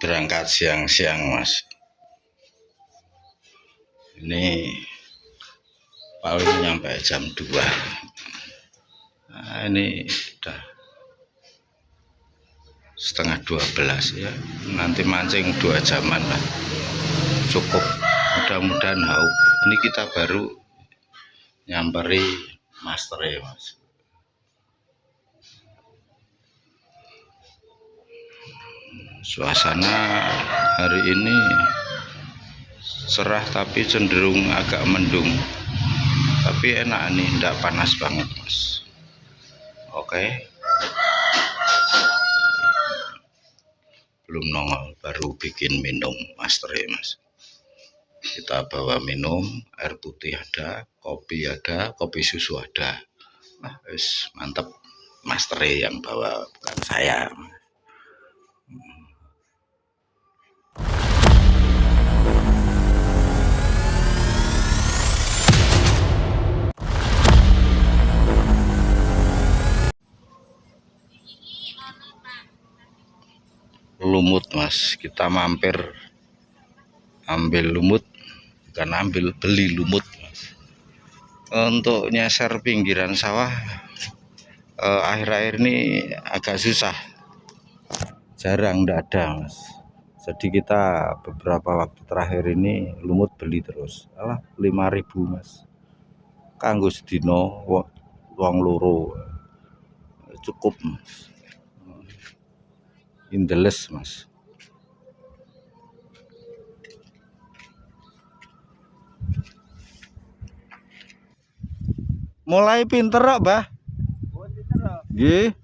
berangkat siang-siang Mas. Ini paling nyampe jam 2. Nah, ini udah setengah 12 ya. Nanti mancing 2 jaman lah. Cukup. Mudah-mudahan haup. Ini kita baru nyamperi master ya Mas. Suasana hari ini cerah tapi cenderung agak mendung. Tapi enak nih, enggak panas banget Mas. Oke. Belum nongol, baru bikin minum master ya Mas. Kita bawa minum, air putih ada, kopi susu ada. Nah, wis mantep, master yang bawa bukan saya. Lumut Mas, kita mampir ambil lumut, bukan ambil, beli lumut Mas. Untuk nyasar pinggiran sawah akhir-akhir ini agak susah, jarang, ndak ada Mas. Jadi kita beberapa waktu terakhir ini lumut beli terus. Alah 5.000 Mas. Kanggo sedina wong loro cukup Mas. Indeles Mas. Mulai pinter kok, Mbah. Nggih.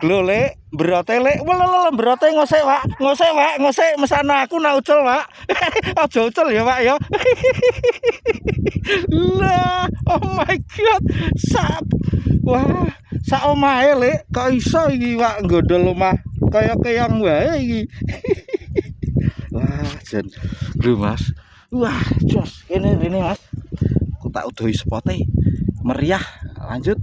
Glole, berote lek, berote ngosek, Pak. Ngosek mesana aku nak ucul, Pak. Aja ucul ya, Pak ya. Lah, oh my god. Wah, sak omahe lek kok iso iki, Pak, nggodol omah kaya keong wae iki. Wah, jan lho Mas. Wah, jos. Kene Mas. Aku tak udohi spote. Meriah. Lanjut.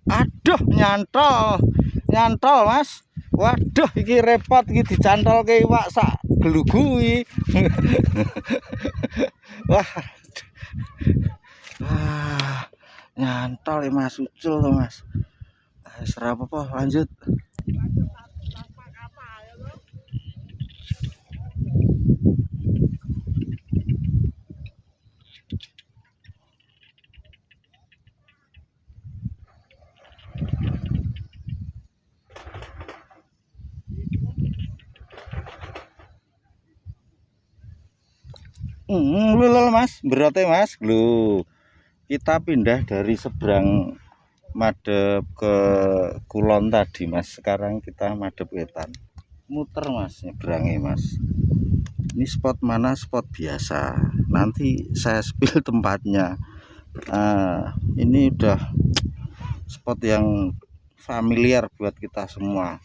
Aduh, nyantol Mas. Waduh, iki repot iki dicantolke iwak sak gelugu iki. Wah. Wah, nyantol ya Mas, ucul to Mas. Wis ora apa-apa, lanjut. Lho Mas, berote Mas. Lho. Kita pindah dari seberang madep ke kulon tadi Mas. Sekarang kita madep wetan. Muter Mas, nyeberangi Mas. Ini spot mana? Spot biasa. Nanti saya spill tempatnya. Ini udah spot yang familiar buat kita semua.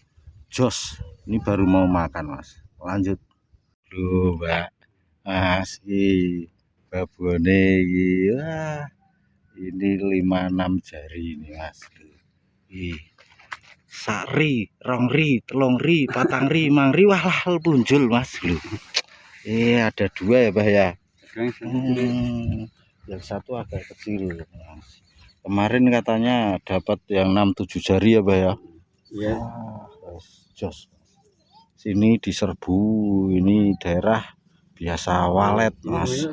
Jos. Ini baru mau makan Mas. Lanjut. Duh, Mbak. Mas, babone iki. Wah. Ini 5-6 jari ini Mas. Sakri, rongri, telongri, patangri, mangri, walah punjul Mas. Ada 2 ya Bah ya. Yang satu agak kecil Mas. Kemarin katanya dapat yang 6-7 jari ya Bah ya. Iya. Jos. Sini diserbu, ini daerah biasa walet Mas.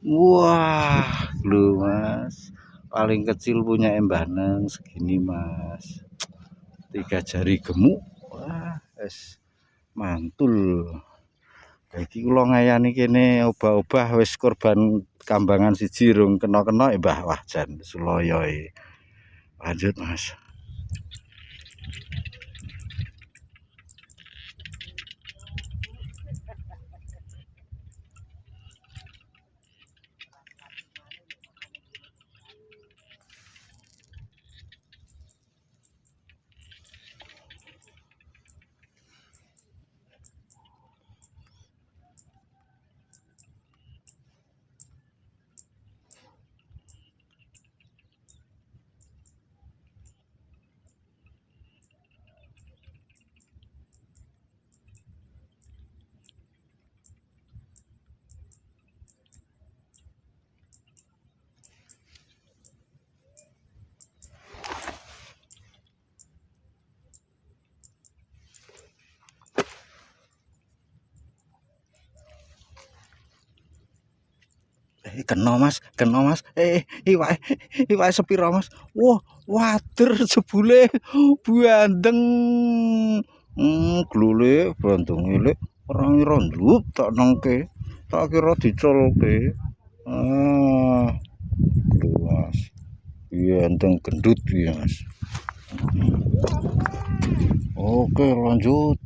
Wah, lu Mas, paling kecil punya Mbah Neng segini Mas, 3 jari gemuk. Wah, es mantul. Iki kula ngayani kene obah-obah wis korban kambangan siji rung kena-kena Mbah. Wah jan suloyo iki. Lanjut Mas. kena mas. Iwak sepiro mas? Wah, wader jebule bandeng. Glule bandeng lek ora ngira nduk tak nengke. Tak kira dicolke. Mas. Bandeng gendut ya mas. Oke lanjut.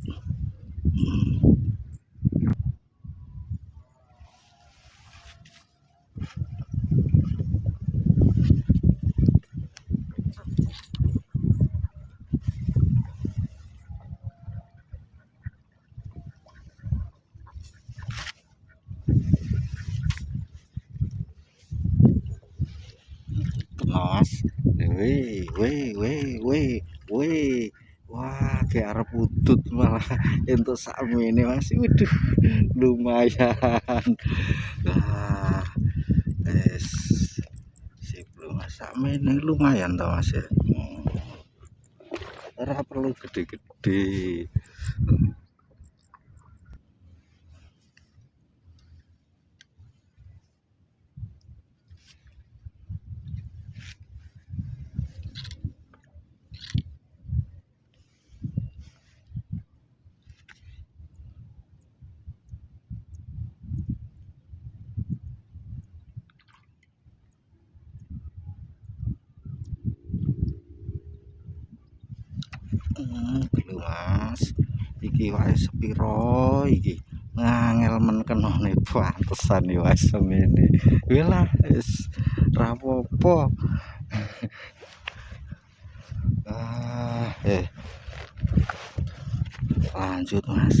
Mas, weh, wah, kayak arep putut malah untuk sami ini mas, waduh, lumayan, nah, sip lu mas, sami ini lumayan tau mas ya, ora perlu gede-gede. Lho mas, iki wae sepiro iki ngangel men kenone pantesan ya wis semene. Lah wis ra apa-apa. Lanjut mas.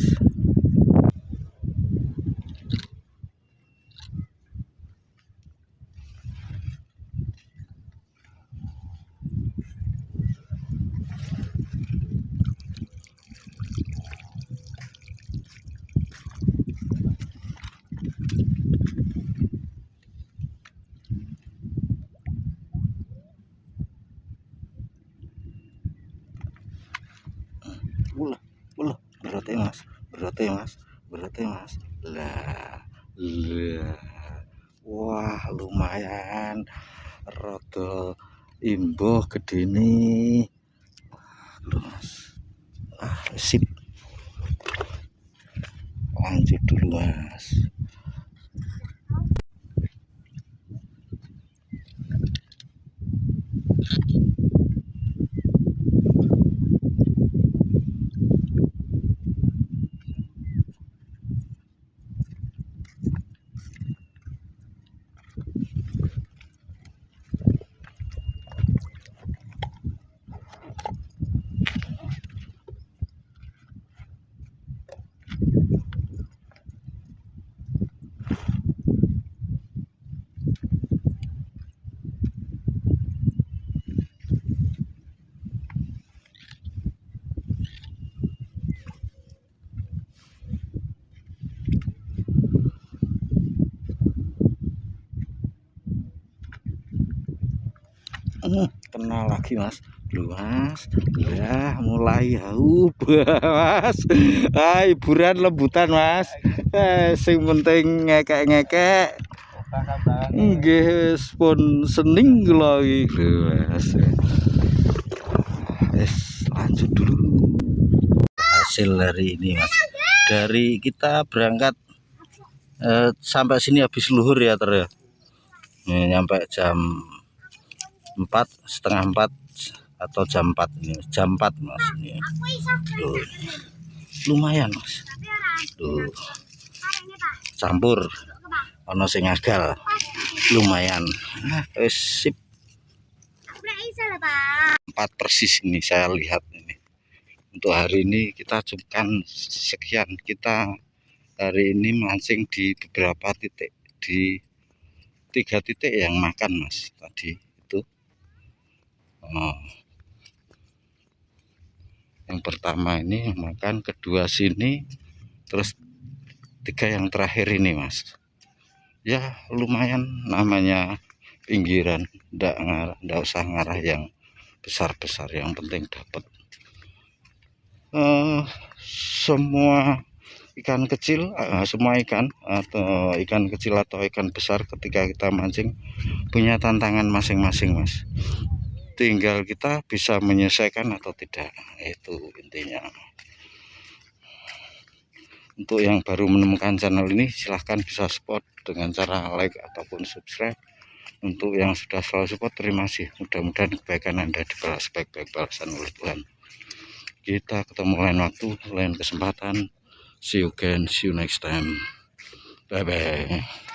Ulah, berarti mas. Lah, wah lumayan, rada imbuh gede nih, mas. Sip, lanjut dulu mas. Kenal lagi mas, lu mas, ya mulai mas, hiburan lembutan mas, sing penting ngekek nggih pun sening lagi mas. Lanjut dulu hasil hari ini mas, dari kita berangkat sampai sini habis luhur ya ter ya, nyampe jam 4:30 atau jam 4 ini, jam 4 mas ini. Tuh, lumayan mas, tuh campur ono sing agal lumayan. Sip, 4 persis ini saya lihat ini. Untuk hari ini kita cukupkan sekian. Kita hari ini mancing di beberapa titik, di 3 titik yang makan mas tadi itu. Yang pertama ini makan, kedua sini, terus 3 yang terakhir ini mas. Ya lumayan, namanya pinggiran, ndak usah ngarah yang besar-besar, yang penting dapat. Semua ikan kecil, semua ikan atau ikan kecil atau ikan besar ketika kita mancing punya tantangan masing-masing mas, tinggal kita bisa menyelesaikan atau tidak, itu intinya. Untuk yang baru menemukan channel ini silahkan bisa support dengan cara like ataupun subscribe. Untuk yang sudah selalu support terima kasih, mudah-mudahan kebaikan Anda dibalas baik-baik balasan oleh Tuhan. Kita ketemu lain waktu, lain kesempatan. See you again, see you next time. Bye bye.